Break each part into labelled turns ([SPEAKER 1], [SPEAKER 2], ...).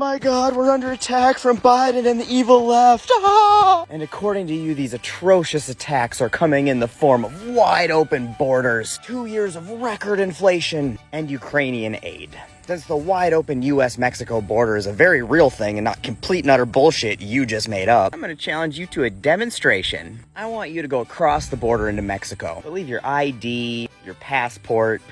[SPEAKER 1] My God, we're under attack from Biden and the evil left. Ah! And according to you, these atrocious attacks are coming in the form of wide open borders, 2 years of record inflation, and Ukrainian aid. Since the wide open US-Mexico border is a very real thing and not complete and utter bullshit you just made up, I'm gonna challenge you to a demonstration. I want you to go across the border into Mexico. Leave your ID, your passport,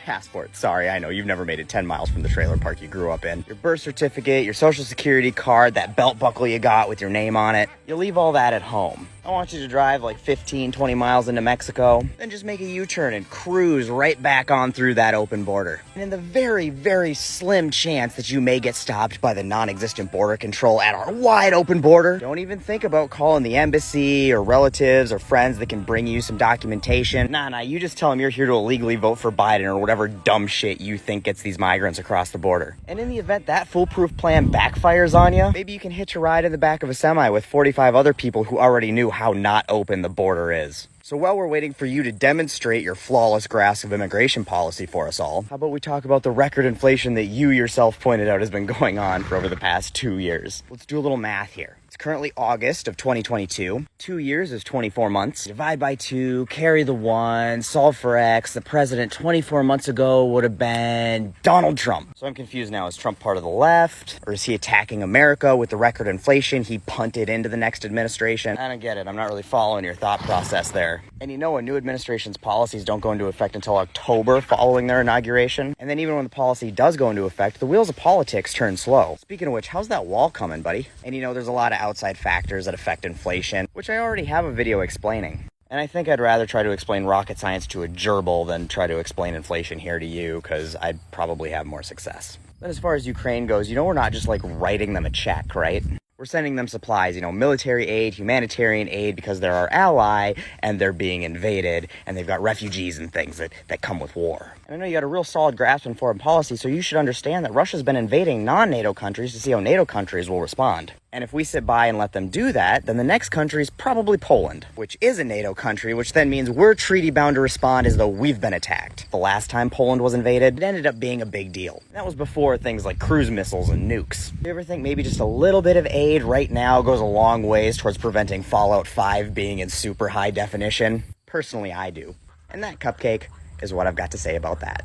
[SPEAKER 1] sorry, I know you've never made it 10 miles from the trailer park you grew up in, your birth certificate, your social security card, that belt buckle you got with your name on it. You leave all that at home. I want you to drive like 15, 20 miles into Mexico, then just make a U-turn and cruise right back on through that open border. And in the very, very slim chance that you may get stopped by the non-existent border control at our wide open border, don't even think about calling the embassy or relatives or friends that can bring you some documentation. Nah, you just tell them you're here to illegally vote for Biden or whatever dumb shit you think gets these migrants across the border. And in the event that foolproof plan backfires on you, maybe you can hitch a ride in the back of a semi with 45 other people who already knew how not open the border is. So while we're waiting for you to demonstrate your flawless grasp of immigration policy for us all, how about we talk about the record inflation that you yourself pointed out has been going on for over the past 2 years? Let's do a little math here. It's currently August of 2022. 2 years is 24 months. Divide by 2, carry the 1, solve for X. The president 24 months ago would have been Donald Trump. So I'm confused now. Is Trump part of the left? Or is he attacking America with the record inflation he punted into the next administration? I don't get it. I'm not really following your thought process there. And you know, a new administration's policies don't go into effect until October following their inauguration. And then even when the policy does go into effect, the wheels of politics turn slow. Speaking of which, how's that wall coming, buddy? And you know, there's a lot of outside factors that affect inflation, which I already have a video explaining. And I think I'd rather try to explain rocket science to a gerbil than try to explain inflation here to you, because I'd probably have more success. But as far as Ukraine goes, you know, we're not just like writing them a check, right? We're sending them supplies, you know, military aid, humanitarian aid, because they're our ally and they're being invaded and they've got refugees and things that come with war. And I know you got a real solid grasp in foreign policy, so you should understand that Russia's been invading non-NATO countries to see how NATO countries will respond. And if we sit by and let them do that, then the next country is probably Poland, which is a NATO country, which then means we're treaty bound to respond as though we've been attacked. The last time Poland was invaded, it ended up being a big deal. That was before things like cruise missiles and nukes. Do you ever think maybe just a little bit of aid right now goes a long ways towards preventing Fallout 5 being in super high definition? Personally, I do. And that, Cupcake, is what I've got to say about that.